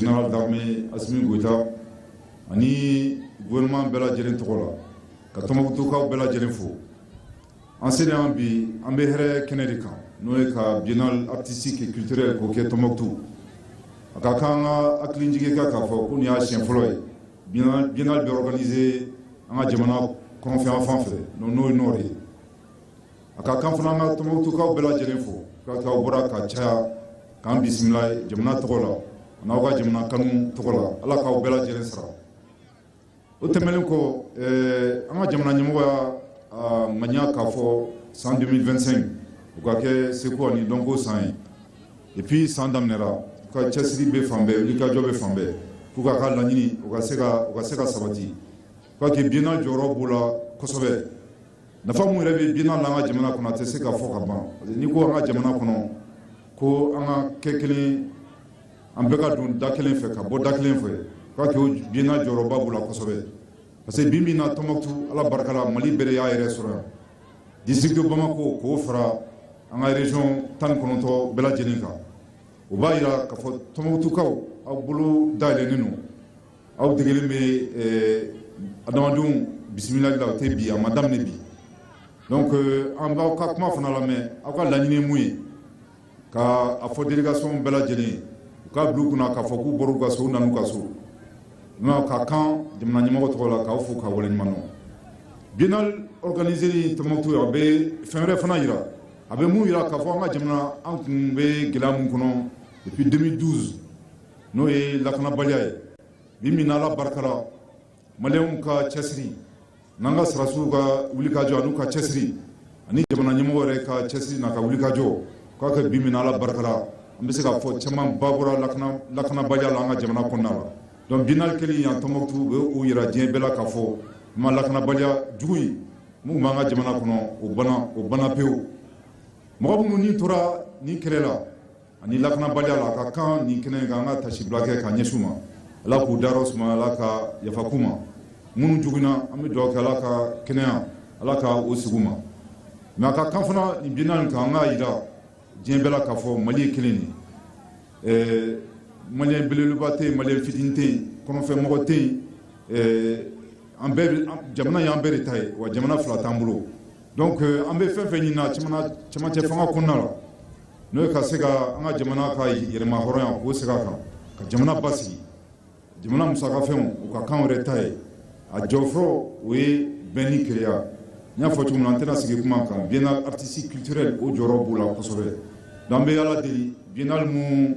général d'armée Assimi Goïta ani gouvernement Bella Djelen Togola ka Tombouctou kaw Bella Djelen fo en sénéan bi an bɛ hɛrɛ kɛnɛ de kan n'o ye ka biennale artistique et culturel k'o kɛ Tombouctou a ka kan an ka hakili jigi k'a fɔ ko nin y'a siɲɛ fɔlɔ ye biennale bɛ organiser an ka jamana kɔnɔfɛn fan fɛ n'o ye nord ye a ka kan fana an ka Tombouctou kaw Bella Djelen fo k'aw bɔra ka caya k'an bisimila jamana tɔgɔ la n'aw ka jamana kanu tɔgɔ la ala k'aw bɛɛ lajɛlen sara o tɛmɛnen kɔ an ka jamana ɲɛmɔgɔ y'a ŋaniya k'a fɔ san 2025 o ka kɛ seko ani dɔnko san ye et puis san daminɛra u ka cɛsiri bɛ fan bɛɛ wulikajɔ bɛ fan bɛɛ pour k'a ka laɲini o ka se ka sabati k'a kɛ biennale jɔyɔrɔ b'o la kosɛbɛ nafa mun yɛrɛ bɛ biennale la an ka jamana kɔnɔ a tɛ se ka fɔ ka ban n'i ko an ka jamana kɔnɔ ko an ka kɛ kelen an bɛɛ ka don da kelen fɛ ka bɔ da kelen fɛ k'a kɛ biennale jɔyɔrɔba b'o la kosɛbɛ parce que bi min na Tombouctou ala barika la Mali bɛɛ de y'a yɛrɛ sɔrɔ yan district de Bamako k'o fara an ka région 19 bɛɛ lajɛlen kan o b'a yira k'a fɔ Tombouctukaw aw bolo dayɛlɛnnen don aw degelen bɛ adamadenw bisimilali la o tɛ bi a ma daminɛ bi donc an b'aw ka kuma fana lamɛn aw ka laɲini ye mun ye ka a fɔ délégation bɛɛ lajɛlen u k'a bila u kunna k'a fɔ k'u bɔra u ka so u nan'u ka so nka ka kan jamana ɲɛmɔgɔ tɔgɔ la k'aw fo k'a waleɲuman dɔn biennale organisée Tombouctou a bɛ fɛn wɛrɛ fana yira a bɛ mun yira k'a fɔ an ka jamana an kun bɛ gɛlɛya mun kɔnɔ depuis 2012 n'o ye lakanabaliya ye bi min na ala barika la maliyɛnw ka cɛsiri n'an ka sɔrɔdasiw ka wulikajɔ an'u ka cɛsiri ani jamana ɲɛmɔgɔ yɛrɛ ka cɛsiri n'a ka wulikajɔ k'a kɛ bi min na ala barika la an bɛ se k'a fɔ caman ba bɔra lakanabaliya la an ka jamana kɔnɔna la donc biennale kɛlen yan Tombouctou u bɛ o yira diɲɛ bɛɛ la k'a fɔ ma lakanabaliya jugu in mun b'an ka jamana kɔnɔ o banna pewu mɔgɔ minnu ni tora nin kɛlɛ la ani lakanabaliya la a ka kan nin kɛnɛ kan an ka tasibila kɛ k'a ɲɛsin u ma ala k'u dayɔrɔ suma ala ka yafa k'u ma minnu jugunna an bɛ dugawu kɛ ala ka kɛnɛya ala ka o sigi u ma mais a ka kan fana nin biennale kan an k'a yira diɲɛ bɛɛ la k'a fɔ Mali ye kelen de maliyɛn belebeleba tɛ yen maliyɛn fitinin tɛ yen kɔnɔfɛnmɔgɔ tɛ yen an bɛɛ jamana y'an bɛɛ de ta ye wa jamana fila t'an bolo donc an bɛ fɛn fɛn ɲinina cɛmancɛ fanga kɔnɔna la n'o ye ka se ka an ka jamana ka yɛlɛma hɔrɔnya k'o segin a kan ka jamana basigi jamana musakafɛnw u ka kan wɛrɛ ta ye a jɔfɔlɔ o ye bɛn ni kelenya n y'a fɔ cogo min na an tɛna sigi kuma kan biennale artistique culturel o jɔyɔrɔ b'o la kosɛbɛ donc an bɛ ala deli biennale mun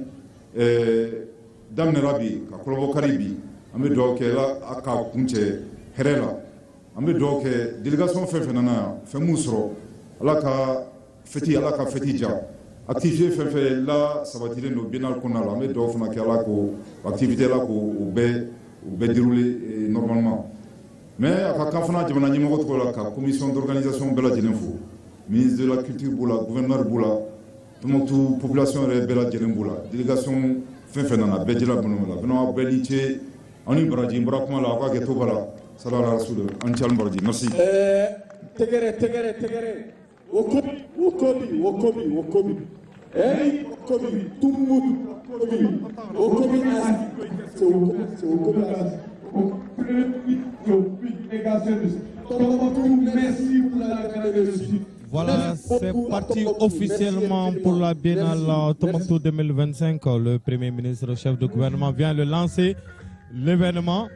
daminɛra bi ka kɔlɔbɔ kari bi an bɛ dugawu kɛ ala ka kuncɛ hɛrɛ la an bɛ dugawu kɛ délégation fɛn fɛn nana yan fɛn mun sɔrɔ ala ka fɛti ja activité fɛn fɛn la sabatilen don biennale kɔnɔna la an bɛ dugawu fana kɛ ala k'o activité ala k'o bɛɛ dérouler normalement mais a ka kan fana jamana ɲɛmɔgɔ tɔgɔ la ka commission d'organisation bɛɛ lajɛlen fo ministre de la culture b'o la gouverneur b'o la Tombouctou population yɛrɛ bɛɛ lajɛlen b'o la délégation fɛn fɛn nana bɛɛ jɛla bɔnɔ la bɛnɔ bɛɛ ni ce aw ni baraji n bɔra kuma la aw ka kɛto b'a la salala rasul an cɛ ni baraji merci tɛgɛrɛ wokobi tumutu wokobi merci pour la réussite. Voilà, c'est parti officiellement pour la biennale Tombouctou 2025. Le Premier ministre, chef de gouvernement, vient de lancer l'événement.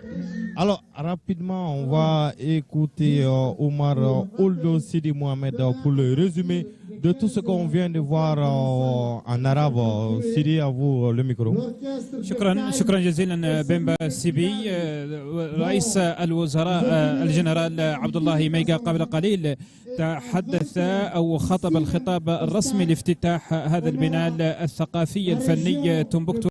Alors, rapidement, on va écouter Omar Ould Sidi Mohamed pour le résumé de tout ce qu'on vient de voir en arabe. Sidi, à vous le micro. شكرا جزيلا بمبا سيبي رئيس الوزراء الجنرال عبد الله ميغا قبل قليل تحدث أو خطب الخطاب الرسمي لافتتاح هذا البناء الثقافي الفني تومبوكتو